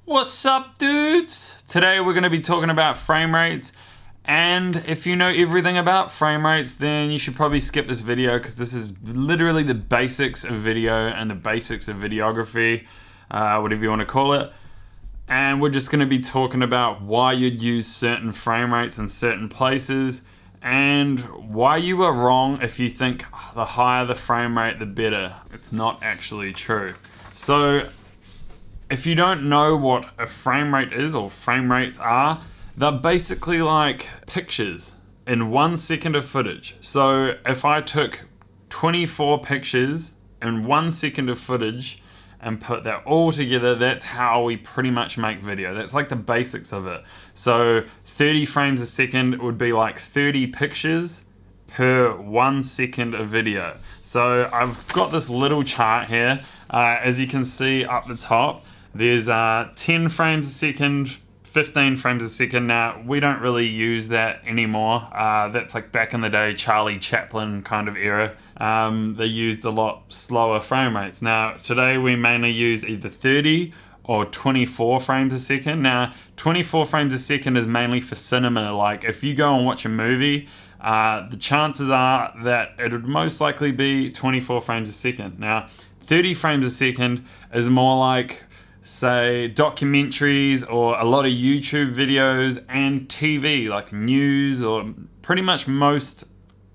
What's up, dudes? Today we're going to be talking about frame rates, and if you know everything about frame rates, then you should probably skip this video because this is literally the basics of video and the basics of videography, whatever you want to call it. And we're just going to be talking about why you'd use certain frame rates in certain places and why you are wrong if you think the higher the frame rate the better. It's not actually true. So if you don't know what a frame rate is or frame rates are, they're basically like pictures in 1 second of footage. So if I took 24 pictures in 1 second of footage and put that all together, that's how we pretty much make video. That's like the basics of it. So 30 frames a second would be like 30 pictures per 1 second of video. So I've got this little chart here. As you can see up the top, there's 10 frames a second, 15 frames a second. Now, we don't really use that anymore. That's like back in the day, Charlie Chaplin kind of era. They used a lot slower frame rates. Now, today we mainly use either 30 or 24 frames a second. Now, 24 frames a second is mainly for cinema. Like if you go and watch a movie, the chances are that it would most likely be 24 frames a second. Now, 30 frames a second is more like, say, documentaries or a lot of YouTube videos and TV, like news, or pretty much most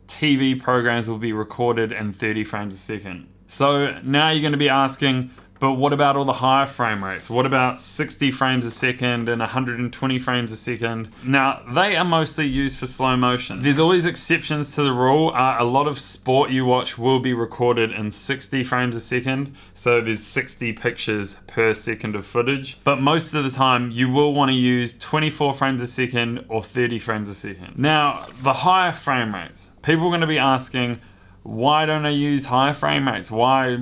TV programs will be recorded in 30 frames a second. So now you're going to be asking, but what about all the higher frame rates? What about 60 frames a second and 120 frames a second? Now, they are mostly used for slow motion. There's always exceptions to the rule. A lot of sport you watch will be recorded in 60 frames a second. So there's 60 pictures per second of footage. But most of the time, you will want to use 24 frames a second or 30 frames a second. Now, the higher frame rates. People are going to be asking, why don't I use higher frame rates? Why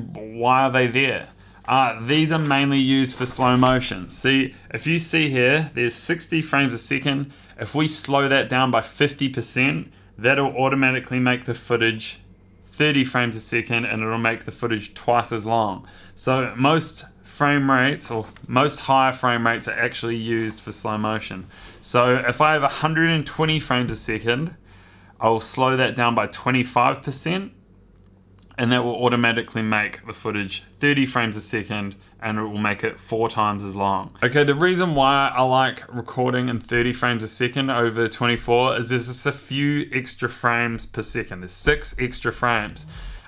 are they there? These are mainly used for slow motion. See, if you see here, there's 60 frames a second. If we slow that down by 50%, that'll automatically make the footage 30 frames a second, and it'll make the footage twice as long. So most frame rates, or most higher frame rates, are actually used for slow motion. So if I have 120 frames a second, I'll slow that down by 25%. And that will automatically make the footage 30 frames a second, and it will make it 4 times as long. Okay, the reason why I like recording in 30 frames a second over 24 is there's just a few extra frames per second. There's 6 extra frames.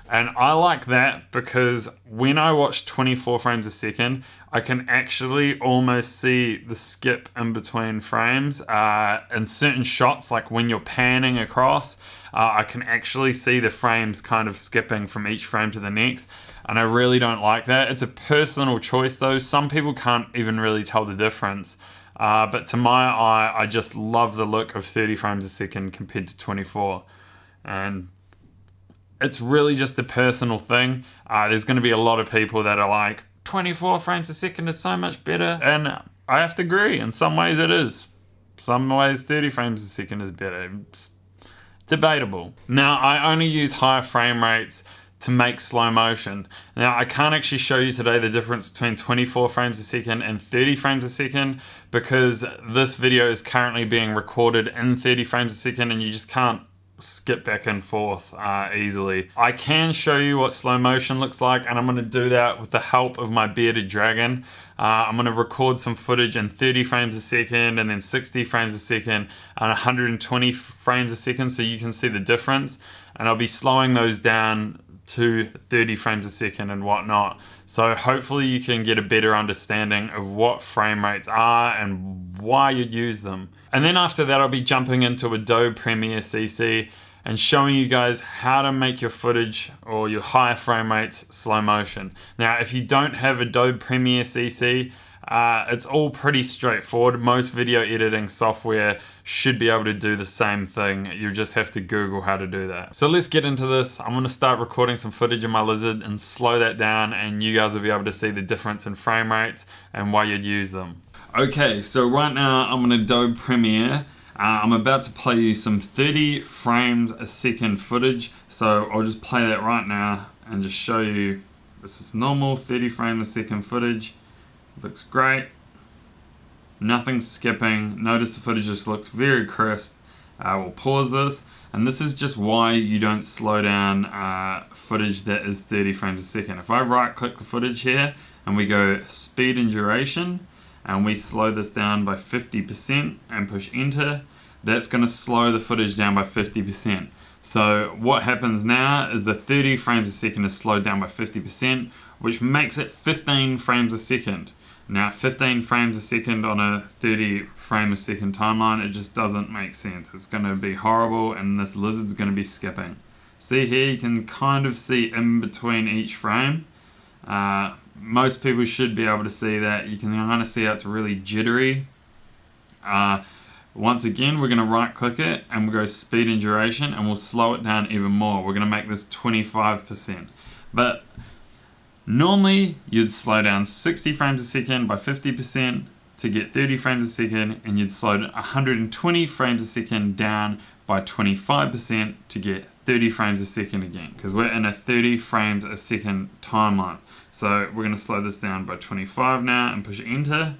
And I like that because when I watch 24 frames a second, I can actually almost see the skip in between frames. In certain shots, like when you're panning across, I can actually see the frames kind of skipping from each frame to the next. And I really don't like that. It's a personal choice though. Some people can't even really tell the difference. But to my eye, I just love the look of 30 frames a second compared to 24. And it's really just a personal thing. There's going to be a lot of people that are like, 24 frames a second is so much better. And I have to agree, in some ways it is. Some ways 30 frames a second is better. It's debatable. Now, I only use higher frame rates to make slow motion. Now, I can't actually show you today the difference between 24 frames a second and 30 frames a second because this video is currently being recorded in 30 frames a second and you just can't skip back and forth easily. I can show you what slow motion looks like, and I'm going to do that with the help of my bearded dragon. I'm going to record some footage in 30 frames a second and then 60 frames a second and 120 frames a second so you can see the difference, and I'll be slowing those down to 30 frames a second and whatnot. So hopefully you can get a better understanding of what frame rates are and why you'd use them. And then after that, I'll be jumping into Adobe Premiere CC and showing you guys how to make your footage or your higher frame rates slow motion. Now, if you don't have Adobe Premiere CC, it's all pretty straightforward. Most video editing software should be able to do the same thing. You just have to Google how to do that. So let's get into this. I'm going to start recording some footage of my lizard and slow that down, and you guys will be able to see the difference in frame rates and why you'd use them. Okay, so right now I'm in Adobe Premiere. I'm about to play you some 30 frames a second footage. So I'll just play that right now and just show you this is normal 30 frames a second footage. Looks great. nothing's skipping. Notice the footage just looks very crisp. We'll pause this, and this is just why you don't slow down footage that is 30 frames a second. If I right click the footage here and we go speed and duration and we slow this down by 50% and push enter, that's going to slow the footage down by 50%. So what happens now is the 30 frames a second is slowed down by 50%, which makes it 15 frames a second. Now 15 frames a second on a 30 frame a second timeline, it just doesn't make sense. It's going to be horrible, and this lizard's going to be skipping. See here, you can kind of see in between each frame. Most people should be able to see that. You can kind of see how it's really jittery. Once again, we're going to right click it and we'll go speed and duration, and we'll slow it down even more. We're going to make this 25%. But normally you'd slow down 60 frames a second by 50% to get 30 frames a second, and you'd slow 120 frames a second down by 25% to get 30 frames a second again, because we're in a 30 frames a second timeline. So we're going to slow this down by 25 now and push enter,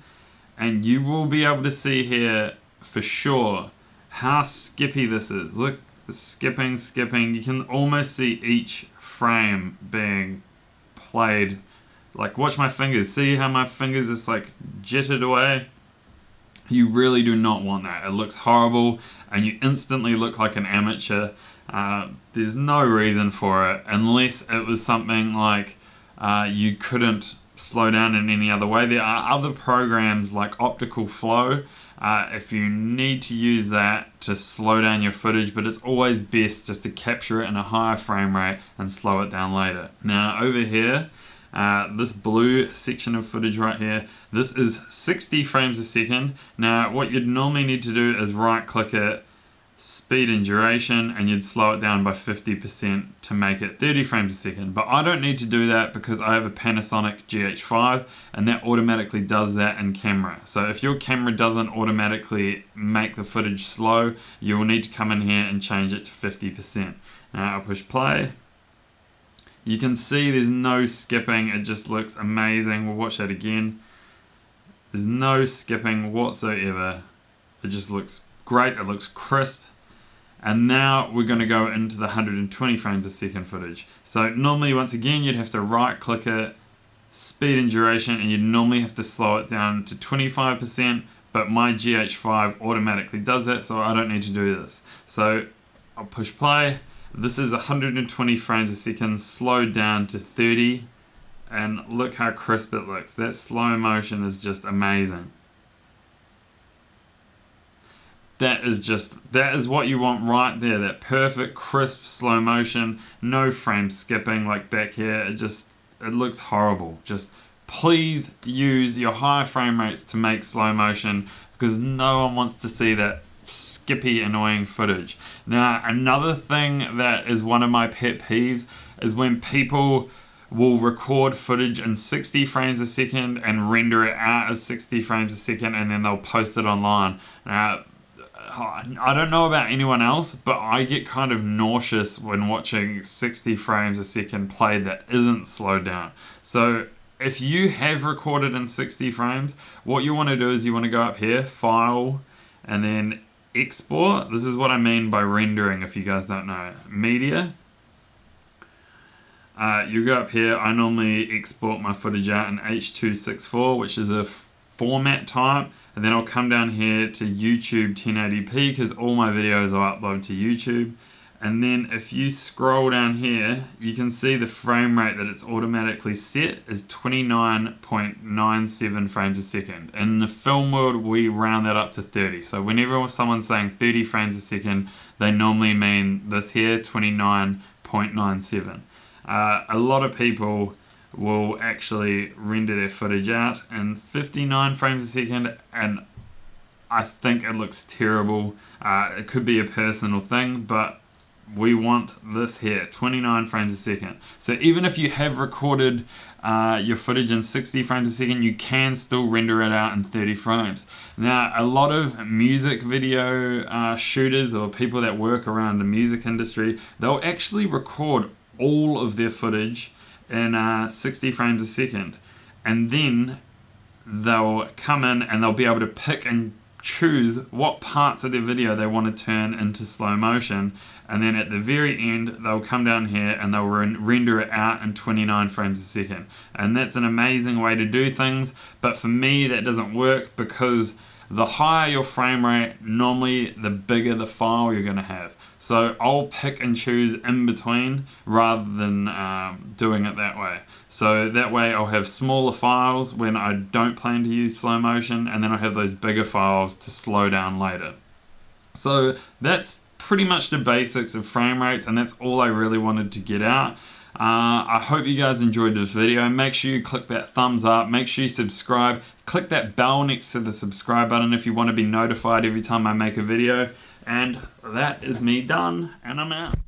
and you will be able to see here for sure how skippy this is. Look, it's skipping. You can almost see each frame being played. Like, watch my fingers. See how my fingers just like jittered away? You really do not want that. It looks horrible, and you instantly look like an amateur. There's no reason for it, unless it was something like you couldn't slow down in any other way. There are other programs like optical flow if you need to use that to slow down your footage, but it's always best just to capture it in a higher frame rate and slow it down later. Now over here, this blue section of footage right here, this is 60 frames a second. Now what you'd normally need to do is right click it, speed and duration, and you'd slow it down by 50% to make it 30 frames a second. But I don't need to do that because I have a Panasonic GH5, and that automatically does that in camera. So if your camera doesn't automatically make the footage slow, you will need to come in here and change it to 50%. Now I'll push play. You can see there's no skipping, it just looks amazing. We'll watch that again. There's no skipping whatsoever. It just looks great, it looks crisp. And now we're going to go into the 120 frames a second footage. So normally, once again, you'd have to right click it, speed and duration, and you'd normally have to slow it down to 25%, but my GH5 automatically does that, so I don't need to do this. So I'll push play. This is 120 frames a second slowed down to 30, and look how crisp it looks. That slow motion is just amazing. That is what you want right there, that perfect crisp slow motion, no frame skipping like back here. It looks horrible. Just please use your high frame rates to make slow motion, because no one wants to see that skippy annoying footage. Now another thing that is one of my pet peeves is when people will record footage in 60 frames a second and render it out as 60 frames a second, and then they'll post it online. Now I don't know about anyone else, but I get kind of nauseous when watching 60 frames a second played that isn't slowed down. So if you have recorded in 60 frames, what you want to do is you want to go up here, File, and then Export. This is what I mean by rendering, if you guys don't know. Media. You go up here, I normally export my footage out in H.264, which is a format type, and then I'll come down here to YouTube 1080p because all my videos are uploaded to YouTube. And then if you scroll down here, you can see the frame rate that it's automatically set is 29.97 frames a second. In the film world, we round that up to 30. So whenever someone's saying 30 frames a second, they normally mean this here, 29.97. A lot of people will actually render their footage out in 59 frames a second, and I think it looks terrible. It could be a personal thing, but we want this here, 29 frames a second. So even if you have recorded your footage in 60 frames a second, you can still render it out in 30 frames. Now, a lot of music video shooters or people that work around the music industry, they'll actually record all of their footage in 60 frames a second, and then they'll come in and they'll be able to pick and choose what parts of their video they want to turn into slow motion, and then at the very end they'll come down here and they'll render it out in 29 frames a second. And that's an amazing way to do things, but for me that doesn't work, because the higher your frame rate, normally the bigger the file you're going to have. So I'll pick and choose in between rather than doing it that way. So that way I'll have smaller files when I don't plan to use slow motion, and then I'll have those bigger files to slow down later. So that's pretty much the basics of frame rates, and that's all I really wanted to get out. I hope you guys enjoyed this video. Make sure you click that thumbs up, make sure you subscribe, click that bell next to the subscribe button if you want to be notified every time I make a video. And that is me done, and I'm out.